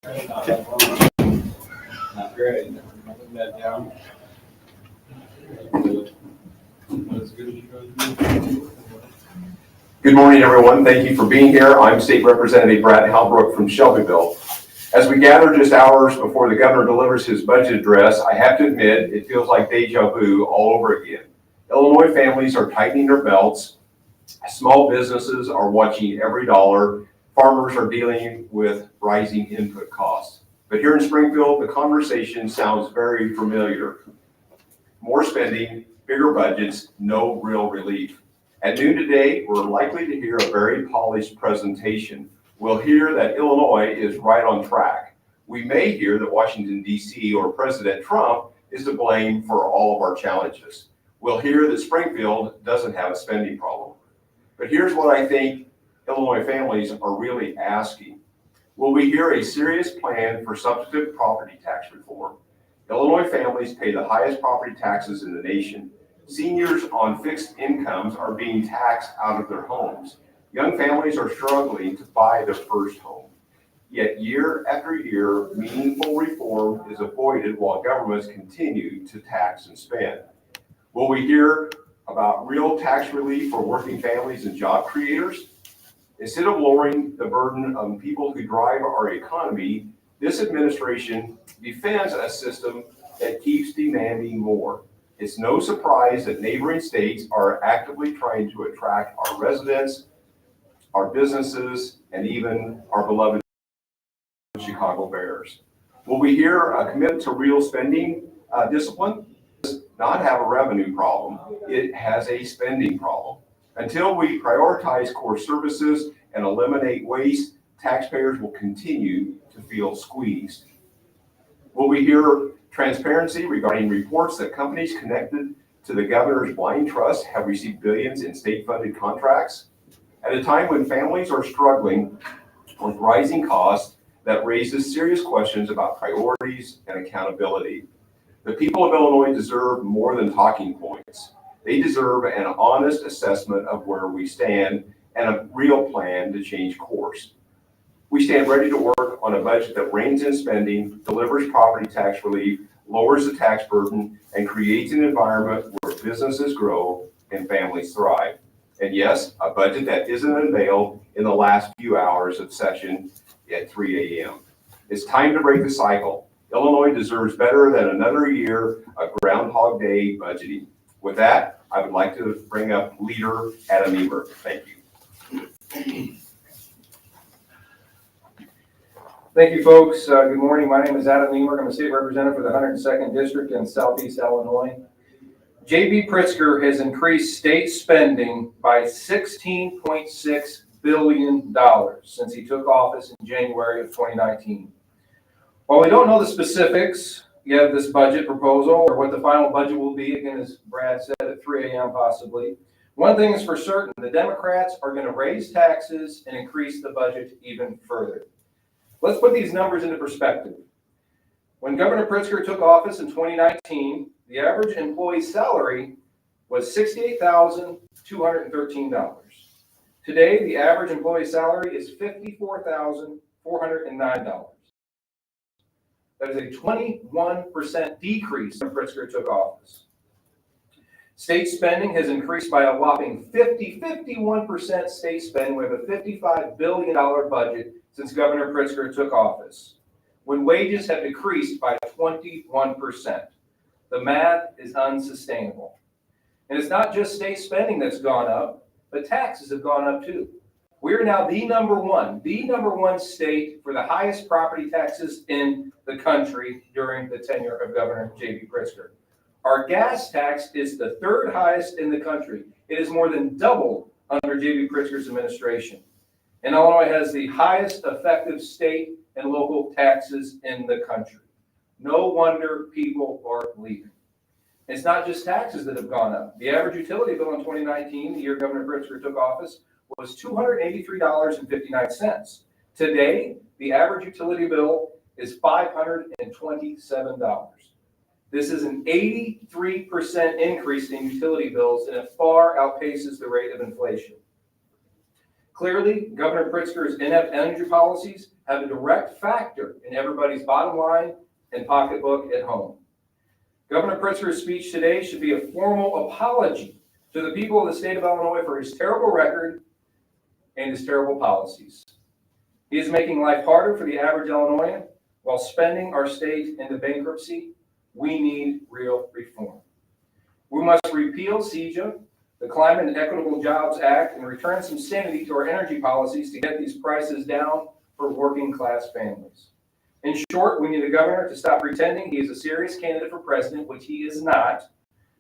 Not great. Put that down. Good morning, everyone. Thank you for being here. I'm State Representative Brad Halbrook from Shelbyville. As we gather just hours before the governor delivers his budget address, I have to admit it feels like deja vu all over again. Illinois families are tightening their belts. Small businesses are watching every dollar. Farmers are dealing with rising input costs. But here in Springfield, the conversation sounds very familiar. More spending, bigger budgets, no real relief. At noon today, we're likely to hear a very polished presentation. We'll hear that Illinois is right on track. We may hear that Washington, D.C. or President Trump is to blame for all of our challenges. We'll hear that Springfield doesn't have a spending problem. But here's what I think Illinois families are really asking. Will we hear a serious plan for substantive property tax reform? Illinois families pay the highest property taxes in the nation. Seniors on fixed incomes are being taxed out of their homes. Young families are struggling to buy their first home. Yet year after year, meaningful reform is avoided while governments continue to tax and spend. Will we hear about real tax relief for working families and job creators? Instead of lowering the burden on people who drive our economy, this administration defends a system that keeps demanding more. It's no surprise that neighboring states are actively trying to attract our residents, our businesses, and even our beloved Chicago Bears. Will we hear a commitment to real spending discipline? It does not have a revenue problem, it has a spending problem. Until we prioritize core services and eliminate waste, taxpayers will continue to feel squeezed. Will we hear transparency regarding reports that companies connected to the governor's blind trust have received billions in state-funded contracts? At a time when families are struggling with rising costs, that raises serious questions about priorities and accountability. The people of Illinois deserve more than talking points. They deserve an honest assessment of where we stand and a real plan to change course. We stand ready to work on a budget that reins in spending, delivers property tax relief, lowers the tax burden, and creates an environment where businesses grow and families thrive. And yes, a budget that isn't unveiled in the last few hours of session at 3 a.m. It's time to break the cycle. Illinois deserves better than another year of Groundhog Day budgeting. With that, I would like to bring up Leader Adam Eber. Thank you. Thank you, folks. Good morning. My name is Adam Eber. I'm a state representative for the 102nd District in Southeast Illinois. J.B. Pritzker has increased state spending by $16.6 billion since he took office in January of 2019. While we don't know the specifics yet of this budget proposal or what the final budget will be, again, as Brad said, at 3 a.m. possibly, one thing is for certain, the Democrats are going to raise taxes and increase the budget even further. Let's put these numbers into perspective. When Governor Pritzker took office in 2019, the average employee salary was $68,213. Today, the average employee salary is $54,409. That is a 21% decrease when Pritzker took office. State spending has increased by a whopping 51% state spending. We have a $55 billion budget since Governor Pritzker took office, when wages have decreased by 21%. The math is unsustainable. And it's not just state spending that's gone up, but taxes have gone up too. We're now the number one state for the highest property taxes in the country during the tenure of Governor J.B. Pritzker. Our gas tax is the third highest in the country. It is more than doubled under J.B. Pritzker's administration. And Illinois has the highest effective state and local taxes in the country. No wonder people are leaving. It's not just taxes that have gone up. The average utility bill in 2019, the year Governor Pritzker took office, was $283.59. Today, the average utility bill is $527. This is an 83% increase in utility bills, and it far outpaces the rate of inflation. Clearly, Governor Pritzker's inept energy policies have a direct factor in everybody's bottom line and pocketbook at home. Governor Pritzker's speech today should be a formal apology to the people of the state of Illinois for his terrible record and his terrible policies. He is making life harder for the average Illinoisan while spending our state into bankruptcy. We need real reform. We must repeal CEJA, the Climate and Equitable Jobs Act, and return some sanity to our energy policies to get these prices down for working class families. In short, we need a governor to stop pretending he is a serious candidate for president, which he is not,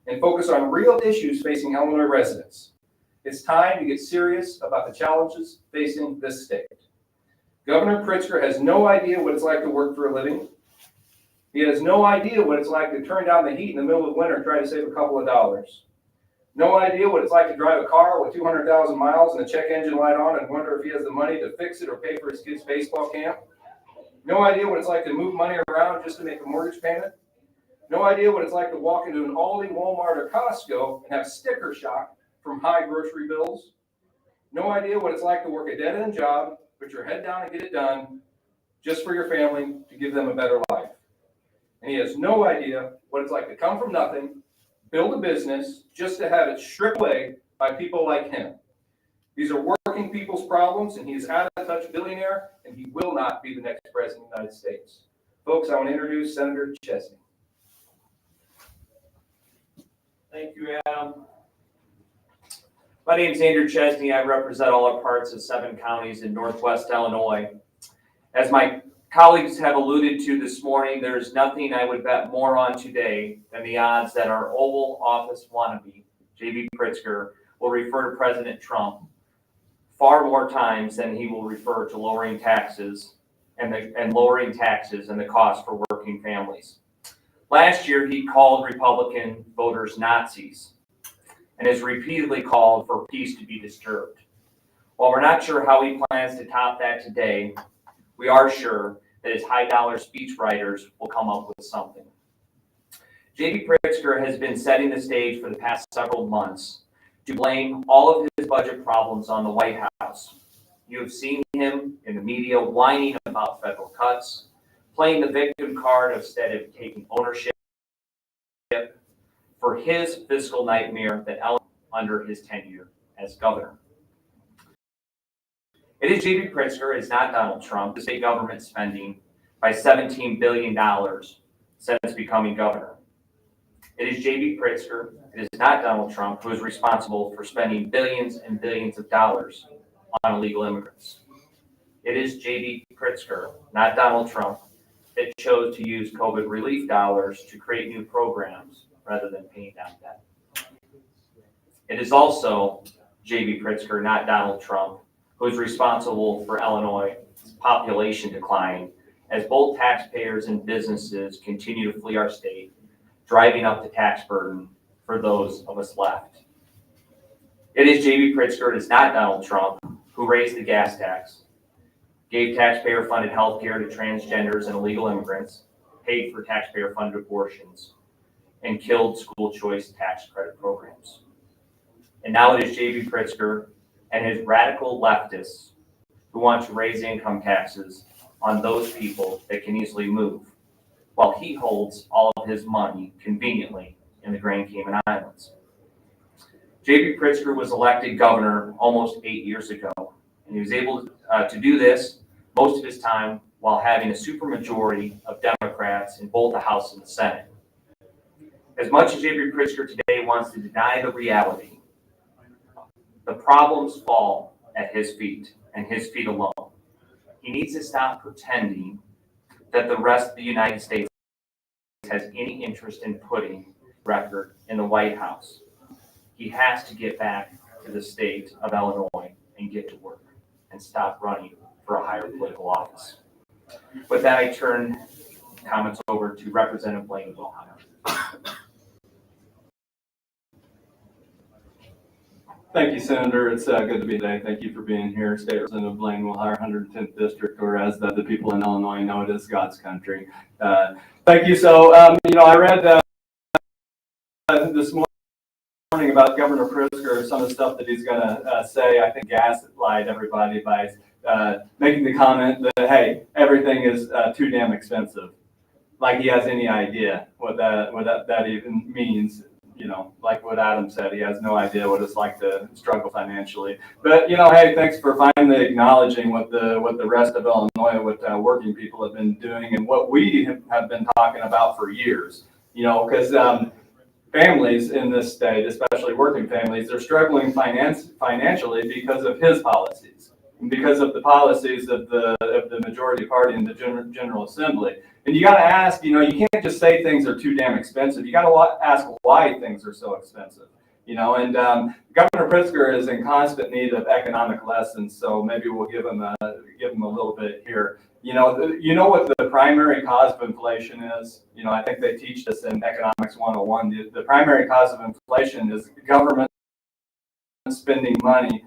and focus on real issues facing Illinois residents. It's time to get serious about the challenges facing this state. Governor Pritzker has no idea what it's like to work for a living. He has no idea what it's like to turn down the heat in the middle of winter and try to save a couple of dollars. No idea what it's like to drive a car with 200,000 miles and the check engine light on and wonder if he has the money to fix it or pay for his kid's baseball camp. No idea what it's like to move money around just to make a mortgage payment. No idea what it's like to walk into an Aldi, Walmart, or Costco and have sticker shock from high grocery bills. No idea what it's like to work a dead-end job, put your head down and get it done, just for your family to give them a better life. And he has no idea what it's like to come from nothing, build a business, just to have it stripped away by people like him. These are working people's problems, and he is out-of-touch billionaire, and he will not be the next president of the United States. Folks, I want to introduce Senator Chesney. Thank you, Adam. My name is Andrew Chesney. I represent all our parts of 7 counties in Northwest Illinois. As my colleagues have alluded to this morning, there's nothing I would bet more on today than the odds that our Oval Office wannabe, J.B. Pritzker, will refer to President Trump far more times than he will refer to lowering taxes and the cost for working families. Last year, he called Republican voters Nazis and has repeatedly called for peace to be disturbed. While we're not sure how he plans to top that today, we are sure that his high-dollar speechwriters will come up with something. J.B. Pritzker has been setting the stage for the past several months to blame all of his budget problems on the White House. You have seen him in the media whining about federal cuts, playing the victim card instead of taking ownership for his fiscal nightmare that elevated under his tenure as governor. It is J.B. Pritzker, it's not Donald Trump, the state government spending by $17 billion since becoming governor. It is J.B. Pritzker, it is not Donald Trump, who is responsible for spending billions and billions of dollars on illegal immigrants. It is J.B. Pritzker, not Donald Trump, that chose to use COVID relief dollars to create new programs rather than paying down debt. It is also J.B. Pritzker, not Donald Trump, who is responsible for Illinois' population decline as both taxpayers and businesses continue to flee our state, driving up the tax burden for those of us left. It is J.B. Pritzker, it is not Donald Trump, who raised the gas tax, gave taxpayer-funded health care to transgenders and illegal immigrants, paid for taxpayer-funded abortions, and killed school choice tax credit programs. And now it is J.B. Pritzker and his radical leftists who want to raise income taxes on those people that can easily move, while he holds all of his money conveniently in the Grand Cayman Islands. J.B. Pritzker was elected governor almost 8 years ago, and he was able to do this most of his time while having a supermajority of Democrats in both the House and the Senate. As much as J.B. Pritzker today wants to deny the reality, the problems fall at his feet and his feet alone. He needs to stop pretending that the rest of the United States has any interest in putting record in the White House. He has to get back to the state of Illinois and get to work and stop running for a higher political office. With that, I turn comments over to Representative Blaine Wilheimer. Thank you, Senator. It's good to be today. Thank you for being here. State Representative Blaine Wilheimer, 110th District, or as the people in Illinois know it as God's country. Thank you. So, I read this morning thing about Governor Pritzker, some of the stuff that he's going to say, I think gaslight everybody by making the comment that, hey, everything is too damn expensive. Like he has any idea what that even means. You know, like what Adam said, he has no idea what it's like to struggle financially. But, you know, hey, thanks for finally acknowledging what the rest of Illinois, what working people have been doing and what we have been talking about for years. You know, because families in this state, especially working families, they're struggling financially because of his policies and because of the policies of the majority party in the General Assembly. And you got to ask, you know, you can't just say things are too damn expensive. You got to ask why things are so expensive, you know. And Governor Pritzker is in constant need of economic lessons, so maybe we'll give him a little bit here. You know what the primary cause of inflation is? You know, I think they teach this in Economics 101. The primary cause of inflation is government spending money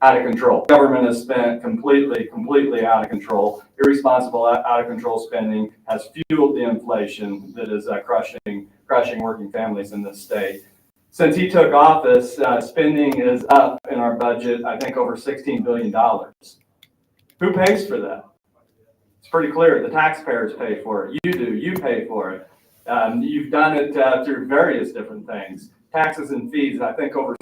out of control. Government is spent completely out of control. Irresponsible, out of control spending has fueled the inflation that is crushing working families in this state. Since he took office, spending is up in our budget, I think over $16 billion. Who pays for that? It's pretty clear. The taxpayers pay for it. You do. You pay for it. You've done it through various different things. Taxes and fees, I think over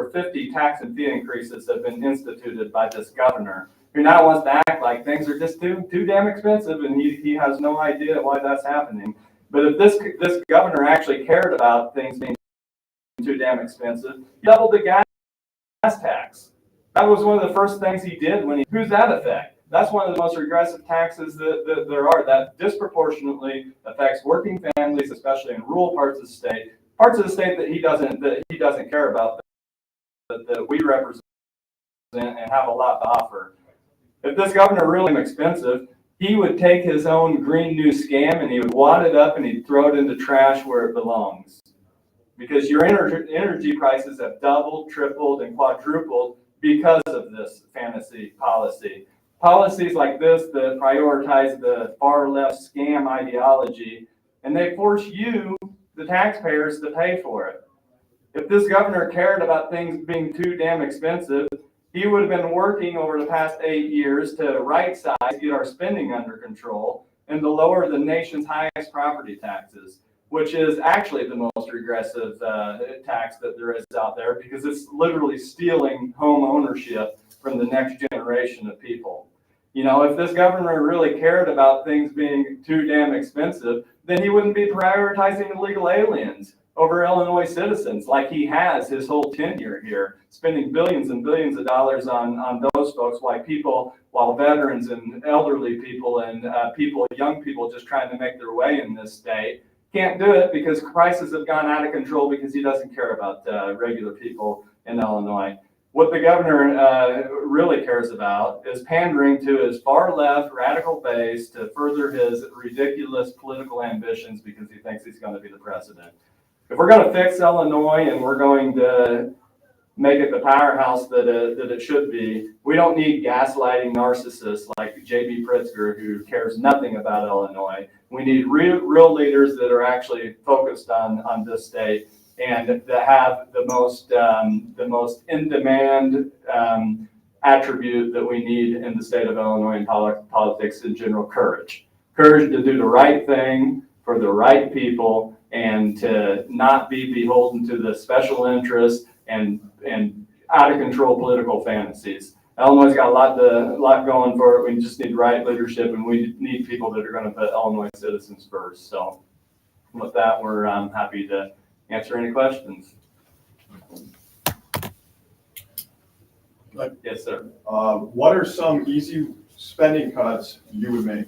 50 tax and fee increases have been instituted by this governor, who now wants to act like things are just too damn expensive, and he has no idea why that's happening. But if this governor actually cared about things being too damn expensive, he doubled the gas tax. That was one of the first things he did who's that affect? That's one of the most regressive taxes that there are, that disproportionately affects working families, especially in rural parts of the state. Parts of the state that he doesn't care about, that we represent and have a lot to offer. If this governor really was expensive, he would take his own Green New Scam and he would wad it up and he'd throw it into trash where it belongs. Because your energy prices have doubled, tripled, and quadrupled because of this fantasy policy. Policies like this that prioritize the far left scam ideology, and they force you, the taxpayers, to pay for it. If this governor cared about things being too damn expensive, he would have been working over the past 8 years to right size, get our spending under control, and to lower the nation's highest property taxes, which is actually the most regressive tax that there is out there, because it's literally stealing home ownership from the next generation of people. You know, if this governor really cared about things being too damn expensive, then he wouldn't be prioritizing illegal aliens over Illinois citizens like he has his whole tenure here, spending billions and billions of dollars on those folks, while veterans and elderly people and young people just trying to make their way in this state can't do it because prices have gone out of control because he doesn't care about regular people in Illinois. What the governor really cares about is pandering to his far left radical base to further his ridiculous political ambitions because he thinks he's going to be the president. If we're going to fix Illinois and we're going to make it the powerhouse that it should be, we don't need gaslighting narcissists like J.B. Pritzker, who cares nothing about Illinois. We need real leaders that are actually focused on this state and that have the most in-demand attribute that we need in the state of Illinois and politics in general: courage. Courage to do the right thing for the right people and to not be beholden to the special interests and out of control political fantasies. Illinois got a lot going for it. We just need right leadership, and we need people that are going to put Illinois citizens first. So with that, we're happy to answer any questions. Yes, sir. What are some easy spending cuts you would make?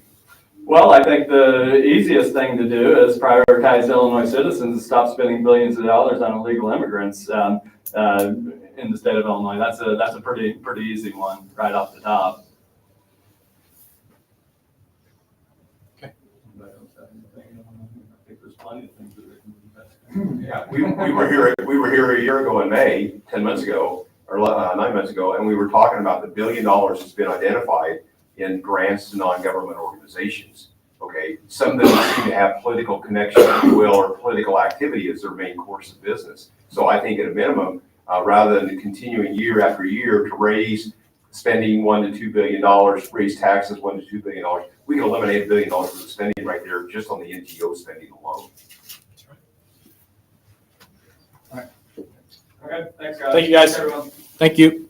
Well, I think the easiest thing to do is prioritize Illinois citizens and stop spending billions of dollars on illegal immigrants in the state of Illinois. That's a pretty easy one right off the top. Okay. I think there's plenty of things that we can do. Yeah, we were here a year ago in May, 10 months ago, or 9 months ago, and we were talking about the $1 billion that's been identified in grants to non-government organizations. Okay, some of them seem to have political connection, if you will, or political activity as their main course of business. So I think at a minimum, rather than continuing year after year to raise spending $1 to $2 billion, raise taxes $1 to $2 billion, we can eliminate $1 billion worth of spending right there just on the NGO spending alone. Okay, thanks, guys. Thank you, guys. Everyone. Thank you.